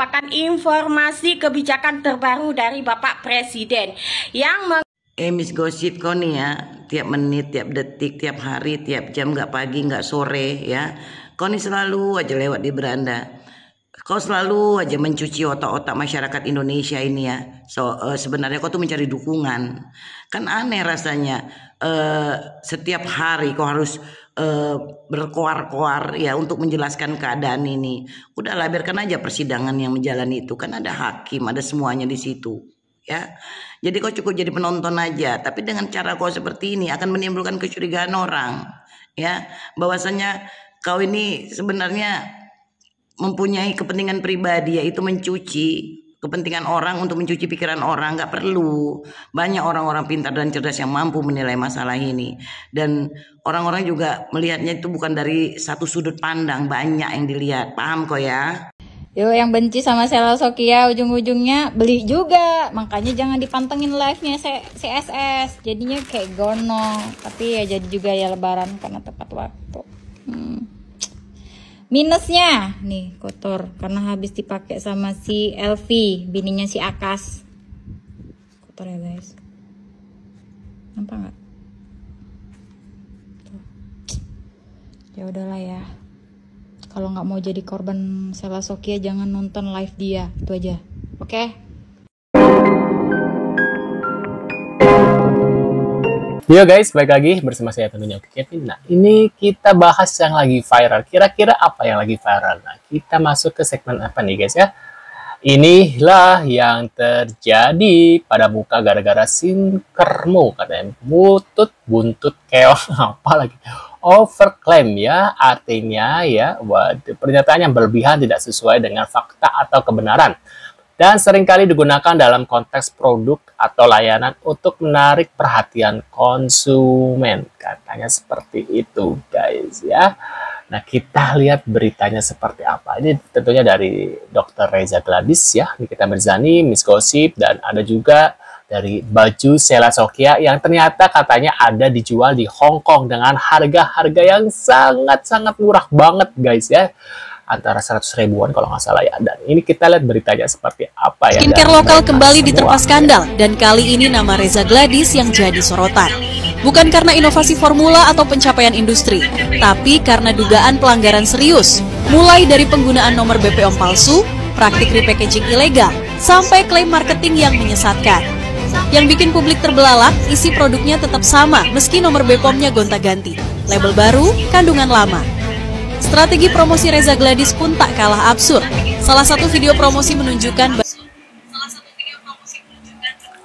mendapatkan informasi kebijakan terbaru dari Bapak Presiden yang Miss Gosip kau nih ya, tiap menit, tiap detik, tiap hari, tiap jam, nggak pagi, nggak sore ya. Kau nih selalu aja lewat di beranda. Kau selalu aja mencuci otak-otak masyarakat Indonesia ini ya. Sebenarnya kau tuh mencari dukungan. Kan aneh rasanya. Setiap hari kau harus berkoar-koar ya untuk menjelaskan keadaan ini. Udahlah, biarkan aja persidangan yang menjalani itu. Kan ada hakim, ada semuanya di situ. Ya, jadi kau cukup jadi penonton aja. Tapi dengan cara kau seperti ini akan menimbulkan kecurigaan orang, ya, bahwasanya kau ini sebenarnya mempunyai kepentingan pribadi, yaitu mencuci kepentingan orang untuk mencuci pikiran orang. Nggak perlu. Banyak orang-orang pintar dan cerdas yang mampu menilai masalah ini, dan orang-orang juga melihatnya itu bukan dari satu sudut pandang, banyak yang dilihat. Paham kok ya? Yo, yang benci sama Sheila Shokia ujung-ujungnya beli juga. Makanya jangan dipantengin live-nya CSS. Jadinya kayak gonong. Tapi ya jadi juga ya lebaran karena tepat waktu. Minusnya nih kotor karena habis dipakai sama si Elvi, bininya si Akas. Kotor ya guys. Nampak nggak? Ya udahlah ya. Kalau nggak mau jadi korban Sheila Shokia, jangan nonton live dia. Itu aja. Oke? Yo guys, balik lagi bersama saya tentunya Oke Kevin. Nah, ini kita bahas yang lagi viral. Kira-kira apa yang lagi viral? Nah, kita masuk ke segmen apa nih guys ya? Inilah yang terjadi pada muka gara-gara sinkermu, katanya. Buntut keong apa lagi? Overclaim ya, artinya ya, waduh, pernyataan yang berlebihan tidak sesuai dengan fakta atau kebenaran dan seringkali digunakan dalam konteks produk atau layanan untuk menarik perhatian konsumen, katanya seperti itu guys ya. Nah, kita lihat beritanya seperti apa. Ini tentunya dari Dr. Reza Gladys ya, Nikita Mirzani, Miss Gosip, dan ada juga dari baju Sheila Shokia yang ternyata katanya ada dijual di Hong Kong dengan harga-harga yang sangat-sangat murah banget guys ya. Antara 100 ribuan kalau nggak salah ya. Dan ini kita lihat beritanya seperti apa ya. Skincare lokal kembali diterpa skandal dan kali ini nama Reza Gladys yang jadi sorotan. Bukan karena inovasi formula atau pencapaian industri, tapi karena dugaan pelanggaran serius. Mulai dari penggunaan nomor BPOM palsu, praktik repackaging ilegal, sampai klaim marketing yang menyesatkan. Yang bikin publik terbelalak, isi produknya tetap sama meski nomor BPOM-nya gonta-ganti. Label baru, kandungan lama. Strategi promosi Reza Gladys pun tak kalah absurd. Salah satu video promosi menunjukkan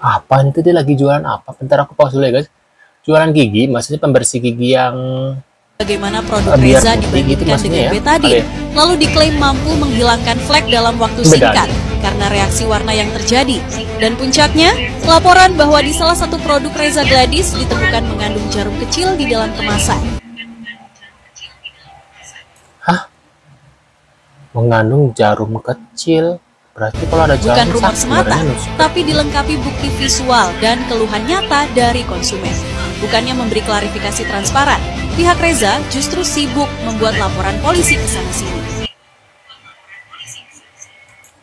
apa itu, dia lagi jualan apa? Bentar aku pause dulu ya guys. Jualan gigi, maksudnya pembersih gigi yang bagaimana produk Reza dibandingkan dengan betadine, lalu diklaim mampu menghilangkan flek dalam waktu singkat karena reaksi warna yang terjadi. Dan puncaknya, laporan bahwa di salah satu produk Reza Gladys ditemukan mengandung jarum kecil di dalam kemasan. Hah? Mengandung jarum kecil? Berarti kalau ada jarum bukan rumor semata, tapi dilengkapi bukti visual dan keluhan nyata dari konsumen. Bukannya memberi klarifikasi transparan, pihak Reza justru sibuk membuat laporan polisi ke sana-sini.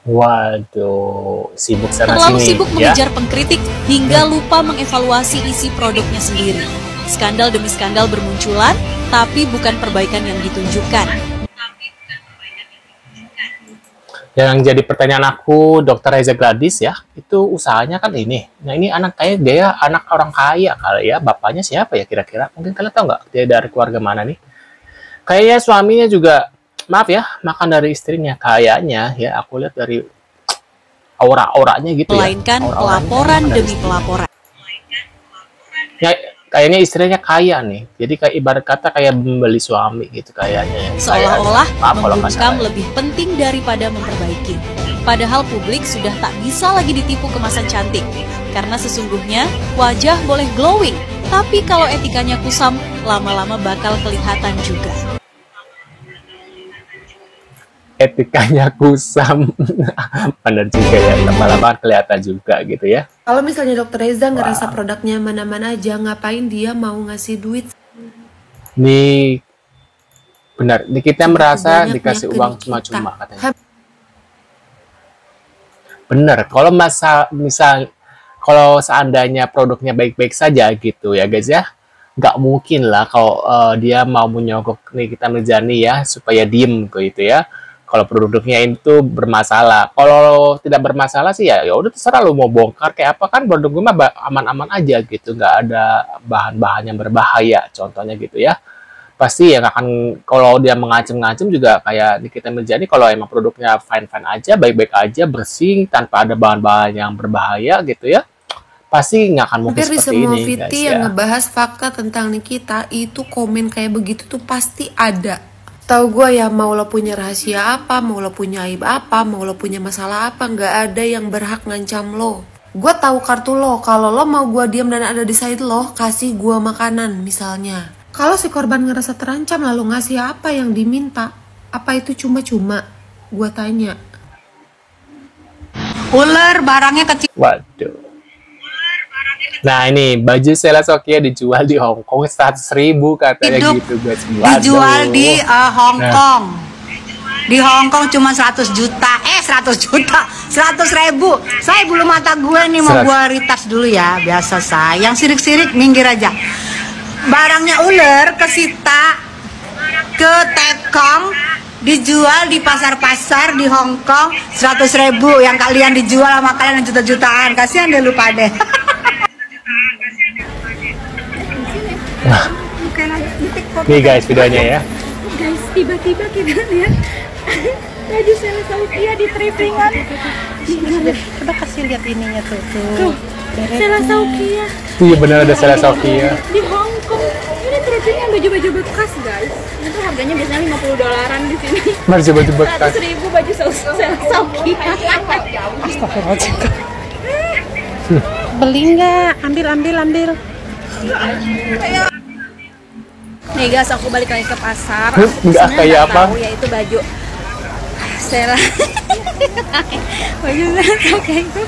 Waduh, sibuk sana-sini. Terlalu sibuk mengejar pengkritik hingga lupa mengevaluasi isi produknya sendiri. Skandal demi skandal bermunculan, tapi bukan perbaikan yang ditunjukkan. Yang jadi pertanyaan aku, Dr. Reza Gladys ya, itu usahanya kan ini. Nah, ini anak kaya, dia anak orang kaya kali ya. Bapaknya siapa ya kira-kira? Mungkin kalian tahu nggak dia dari keluarga mana nih? Kayaknya suaminya juga, maaf ya, makan dari istrinya. Kayaknya ya, aku lihat dari aura-auranya gitu ya. Melainkan pelaporan demi pelaporan. Ya, kayaknya istrinya kaya nih. Jadi kayak ibarat kata kayak membeli suami gitu kayaknya. Seolah-olah membungkam lebih penting daripada memperbaiki. Padahal publik sudah tak bisa lagi ditipu kemasan cantik. Karena sesungguhnya wajah boleh glowing, tapi kalau etikanya kusam, lama-lama bakal kelihatan juga. Etikanya kusam. Benar juga ya, lama-lama kelihatan juga gitu ya. Kalau misalnya Dokter Reza ngerasa produknya aman-aman aja, ngapain dia mau ngasih duit? Nih, benar, kita merasa dikasih uang cuma-cuma katanya. bener. Kalau misal kalau seandainya produknya baik-baik saja gitu ya guys ya, nggak mungkin lah kalau dia mau menyogok Nikita Mirzani ya supaya diem gitu ya. Kalau produknya itu bermasalah, kalau tidak bermasalah sih ya udah terserah lu mau bongkar kayak apa, kan produk gue mah aman-aman aja gitu, nggak ada bahan-bahan yang berbahaya contohnya gitu ya. Pasti yang akan, kalau dia mengancam-ngancam juga kayak Nikita Mirzani, kalau emang produknya fine-fine aja, baik-baik aja, bersih, tanpa ada bahan-bahan yang berbahaya gitu ya, pasti nggak akan mungkin Hampir di seperti semua ini VT guys yang ya. ngebahas fakta tentang Nikita itu komen kayak begitu tuh pasti ada. Tahu gue ya, mau lo punya rahasia apa, mau lo punya aib apa, mau lo punya masalah apa, nggak ada yang berhak ngancam lo. Gue tahu kartu lo, kalau lo mau gue diam dan ada di side lo, kasih gue makanan misalnya. Kalau si korban ngerasa terancam lalu ngasih apa yang diminta, apa itu cuma-cuma? Gue tanya. Ular barangnya kecil. Waduh. Nah ini baju Sheila Shokiyah dijual di Hong Kong 100.000 katanya Hidup gitu guys. dijual di Hong Nah. Kong. Di Hong Kong cuma 100 juta. 100 juta. 100.000. Saya bulu mata gue nih mau 100. gue ritas dulu ya. Biasa saya. Yang sirik-sirik minggir aja. Barangnya ular kesita ke Tekong, dijual di pasar-pasar di Hong Kong 100.000. Yang kalian dijual sama kalian juta-jutaan. Kasihan deh lupa deh. Nih guys videonya ya. Guys, tiba-tiba kita lihat baju Sheila Shokiyah di thriftingan. Coba kasih lihat ininya tuh. Sheila Shokiyah Iya benar ada Sheila Shokiyah. di Hong Kong. Ini thriftingan baju-baju bekas, guys. Itu harganya biasanya $50 di sini. Masih baju bekas. 100.000 baju Sheila Shokiyah. Astagfirullahaladzim. Beli nggak? Ambil. Nih guys, aku balik lagi ke pasar. Nggak Sebenarnya kayak nggak apa? tahu ya itu baju Sheila. Baju Sheila Shokiyah itu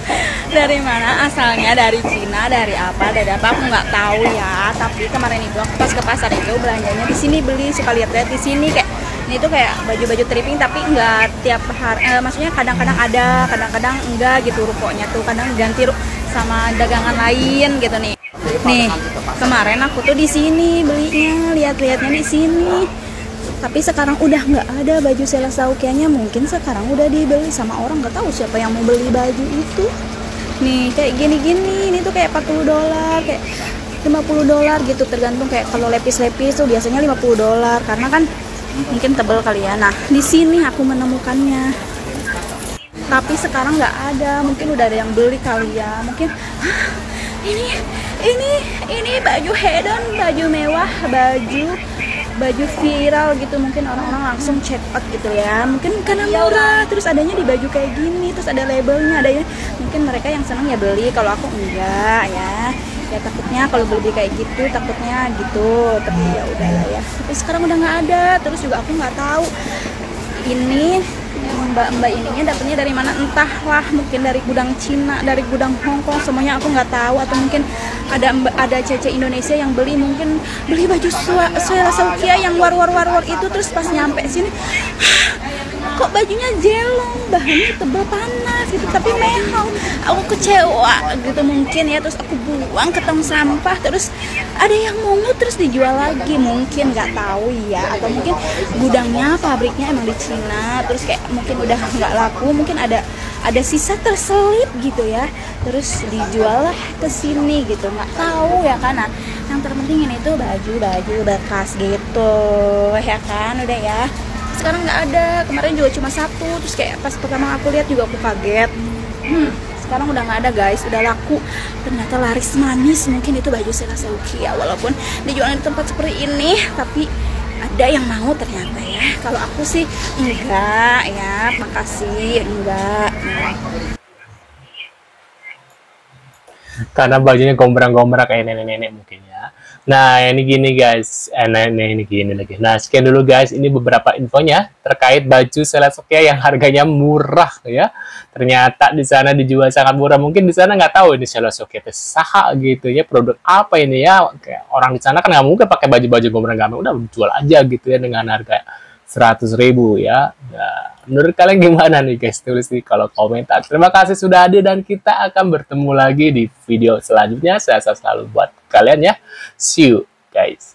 dari mana asalnya, dari Cina, dari apa aku nggak tahu ya. Tapi kemarin itu aku pas ke pasar itu belanjanya di sini, beli suka lihat-lihat di sini kayak ini tuh kayak baju-baju thrifting tapi nggak tiap hari, maksudnya kadang-kadang ada, kadang-kadang enggak gitu rukonya tuh, kadang ganti sama dagangan lain gitu nih. Nih, kemarin aku tuh di sini belinya, lihat-lihatnya di sini. Tapi sekarang udah nggak ada baju Sheila Shokiyahnya, mungkin sekarang udah dibeli sama orang, nggak tahu siapa yang mau beli baju itu. Nih, kayak gini-gini, ini tuh kayak $40, kayak $50 gitu, tergantung kayak kalau lepis-lepis tuh biasanya $50 karena kan mungkin tebel kali ya. Nah, di sini aku menemukannya. Tapi sekarang nggak ada, mungkin udah ada yang beli kali ya. Mungkin ini baju hedon, baju mewah, baju viral gitu, mungkin orang-orang langsung check out gitu ya, mungkin karena murah, terus adanya di baju kayak gini, terus ada labelnya, adanya mungkin mereka yang senang ya beli, kalau aku enggak ya takutnya kalau beli kayak gitu takutnya gitu, tapi ya udahlah ya. Tapi sekarang udah nggak ada, terus juga aku nggak tahu ini mbak-mbak ininya dapetnya dari mana, entahlah, mungkin dari gudang Cina, dari gudang Hong Kong, semuanya aku nggak tahu, atau mungkin ada cece Indonesia yang beli, mungkin beli baju Sheila Shokiyah yang war itu, terus pas nyampe sini kok bajunya jelong, bahannya tebel panas gitu, tapi mehong. Aku kecewa gitu mungkin ya, terus aku buang ke tong sampah, terus ada yang mungut terus dijual lagi, mungkin nggak tahu ya, atau mungkin gudangnya, pabriknya emang di Cina, terus kayak mungkin udah nggak laku, mungkin ada sisa terselip gitu ya, terus dijual lah ke sini gitu, nggak tahu ya kan. Nah, yang terpenting ini tuh baju bekas gitu ya kan, udah ya. Sekarang nggak ada, kemarin juga cuma satu, terus kayak pas pertama aku lihat juga aku kaget. Sekarang udah nggak ada guys, udah laku, ternyata laris manis. Mungkin itu baju Sheila Shokiyah, walaupun dijual di tempat seperti ini, tapi ada yang mau ternyata ya. Kalau aku sih enggak ya, makasih enggak. Karena bajunya gombrang-gombrang kayak nenek-nenek mungkin ya. Nah, ini gini guys. Ini gini lagi. Nah, sekian dulu guys. Ini beberapa infonya terkait baju Sheila Shokiyah yang harganya murah ya. Ternyata di sana dijual sangat murah. Mungkin di sana nggak tahu ini Sheila Shokiyah itu saha gitu ya. Produk apa ini ya. Kayak orang di sana kan nggak mungkin pakai baju-baju gombrang-gombrang. Udah jual aja gitu ya dengan harga 100.000 ya. Nah, menurut kalian gimana nih guys? Tulis di kolom komentar. Terima kasih sudah hadir dan kita akan bertemu lagi di video selanjutnya. Saya selalu buat kalian ya. See you guys.